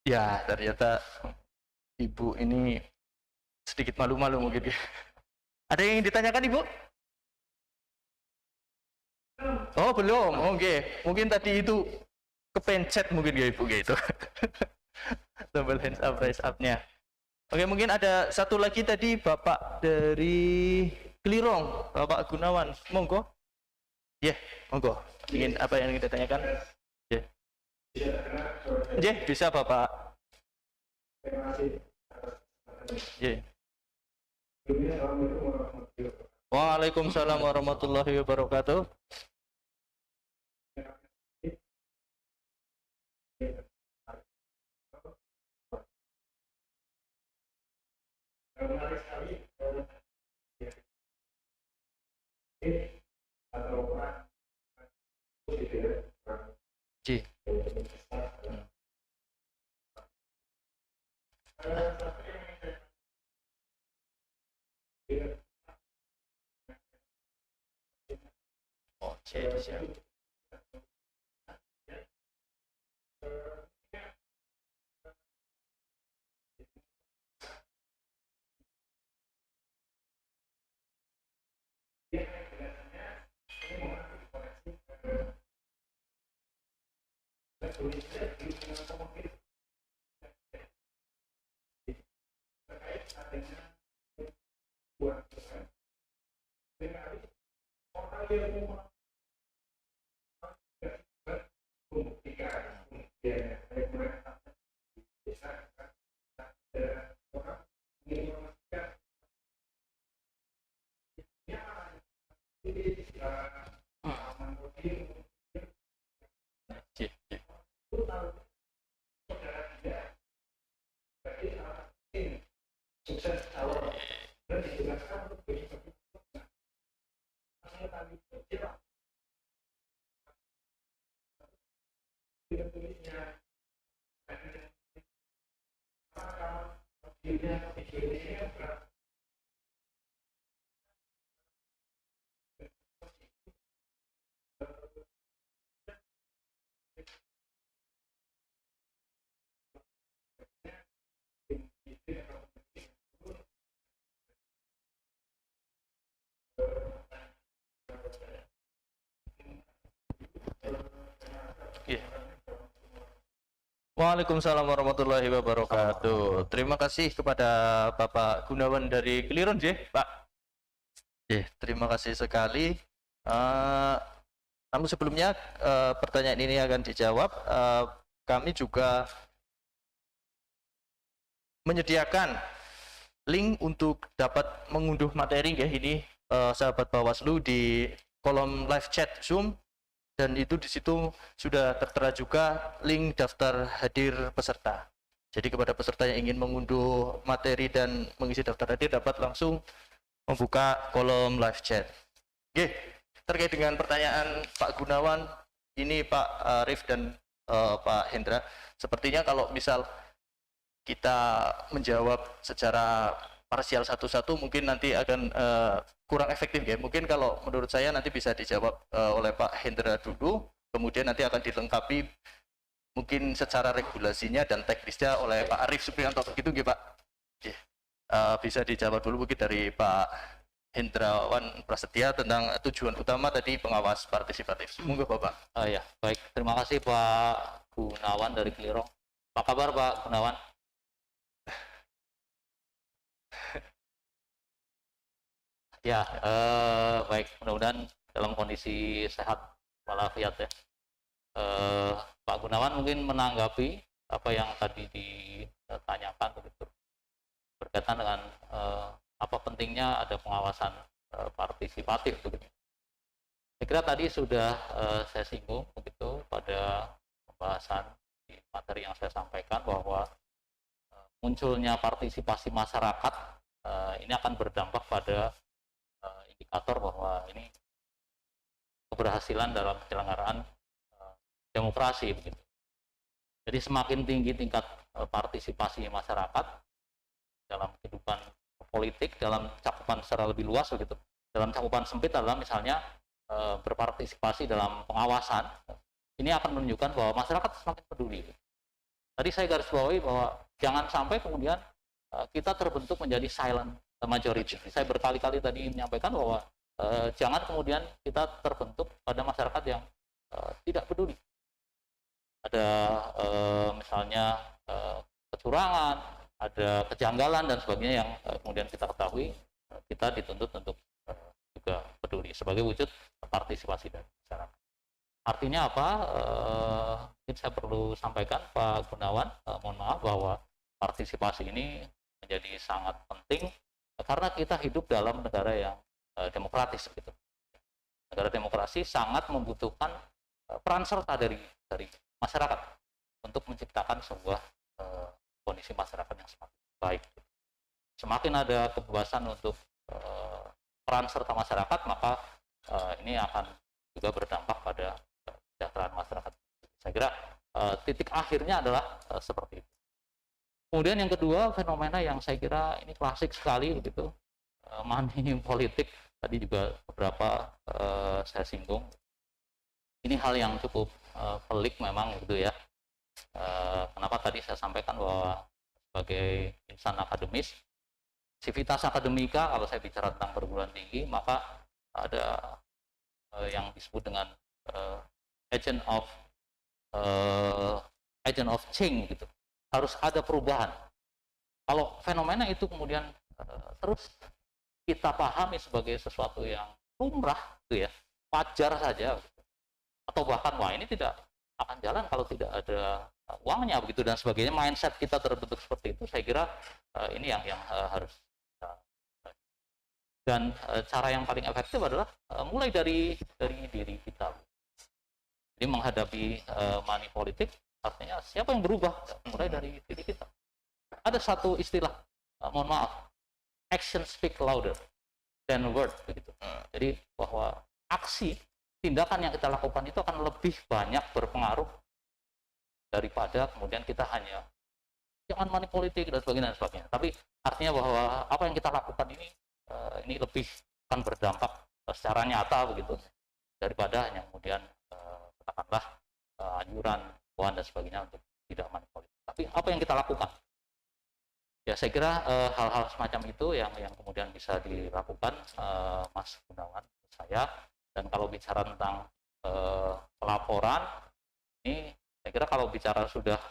Ya, ternyata Ibu ini sedikit malu-malu mungkin. Ada yang ingin ditanyakan, Ibu? Oh, belum. Oke. Mungkin tadi itu kepencet mungkin ya Ibu gitu. Tombol hands up, raise up-nya. Oke, mungkin ada satu lagi tadi Bapak dari Kelirong, Bapak Gunawan. Monggo. Ya, yeah, monggo. Ingin apa yang ingin ditanyakan? Ya. Yeah. Bisa Bapak. Ya. Yeah. Waalaikumsalam warahmatullahi wabarakatuh. Ji. Oh, siap. Yeah. Waalaikumsalam warahmatullahi wabarakatuh. Terima kasih kepada Bapak Gunawan dari Kelirong, Pak. Terima kasih sekali. Namun sebelumnya pertanyaan ini akan dijawab. Kami juga menyediakan link untuk dapat mengunduh materi ya ini sahabat Bawaslu di kolom live chat Zoom. Dan itu di situ sudah tertera juga link daftar hadir peserta. Jadi kepada peserta yang ingin mengunduh materi dan mengisi daftar hadir dapat langsung membuka kolom live chat. Oke, terkait dengan pertanyaan Pak Gunawan, ini Pak Arif dan Pak Hendra, sepertinya kalau misal kita menjawab secara parsial satu-satu mungkin nanti akan kurang efektif ya. Mungkin kalau menurut saya nanti bisa dijawab oleh Pak Hendra dulu, kemudian nanti akan dilengkapi mungkin secara regulasinya dan teknisnya oleh Pak Arif Supriyanto begitu nggih Pak? Bisa dijawab dulu mungkin dari Pak Hendrawan Prasetya tentang tujuan utama tadi pengawas partisipatif. Monggo Bapak. Ya, baik. Terima kasih Pak Gunawan dari Kelirong. Apa kabar Pak Gunawan? Ya, baik. Mudah-mudahan dalam kondisi sehat walafiat ya. Pak Gunawan mungkin menanggapi apa yang tadi ditanyakan begitu berkaitan dengan apa pentingnya ada pengawasan partisipatif begitu. Saya kira tadi sudah saya singgung begitu pada pembahasan di materi yang saya sampaikan bahwa munculnya partisipasi masyarakat ini akan berdampak pada indikator bahwa ini keberhasilan dalam penyelenggaraan demokrasi begitu. Jadi semakin tinggi tingkat partisipasi masyarakat dalam kehidupan politik dalam cakupan secara lebih luas begitu. Dalam cakupan sempit adalah misalnya berpartisipasi dalam pengawasan. Ini akan menunjukkan bahwa masyarakat semakin peduli. tadi saya garis bawahi bahwa jangan sampai kemudian kita terbentuk menjadi silent majority. Saya berkali-kali tadi menyampaikan bahwa jangan kemudian kita terbentuk pada masyarakat yang tidak peduli. Ada misalnya kecurangan, ada kejanggalan dan sebagainya yang kemudian kita ketahui, kita dituntut untuk juga peduli sebagai wujud partisipasi dari masyarakat. Artinya apa? Mungkin saya perlu sampaikan Pak Gunawan, mohon maaf bahwa partisipasi ini menjadi sangat penting karena kita hidup dalam negara yang demokratis gitu. Negara demokrasi sangat membutuhkan peran serta dari masyarakat untuk menciptakan sebuah kondisi masyarakat yang semakin baik. Semakin ada kebebasan untuk peran serta masyarakat, maka ini akan juga berdampak pada kesejahteraan masyarakat. Saya kira titik akhirnya adalah seperti itu. Kemudian yang kedua, fenomena yang saya kira ini klasik sekali begitu, money politik, tadi juga beberapa saya singgung. Ini hal yang cukup pelik memang gitu ya. Kenapa tadi saya sampaikan bahwa sebagai insan akademis, sivitas akademika, kalau saya bicara tentang perguruan tinggi, maka ada yang disebut dengan agent of change gitu. Harus ada perubahan. Kalau fenomena itu kemudian terus kita pahami sebagai sesuatu yang lumrah gitu ya, wajar saja gitu. Atau bahkan wah ini tidak akan jalan kalau tidak ada uangnya begitu dan sebagainya, mindset kita terbentuk seperti itu, saya kira ini yang harus dan cara yang paling efektif adalah mulai dari diri kita. Jadi menghadapi money politik artinya siapa yang berubah, mulai dari diri kita. Ada satu istilah, mohon maaf, action speak louder than word begitu. Jadi bahwa aksi, tindakan yang kita lakukan itu akan lebih banyak berpengaruh daripada kemudian kita hanya jangan money politik dan sebagainya. Tapi artinya bahwa apa yang kita lakukan ini lebih akan berdampak secara nyata begitu daripada hanya kemudian katakanlah anjuran, dan sebagainya untuk tidak money politik. Tapi apa yang kita lakukan? Ya saya kira hal-hal semacam itu yang kemudian bisa dilakukan Mas Gunawan, saya. Dan kalau bicara tentang pelaporan, ini saya kira kalau bicara sudah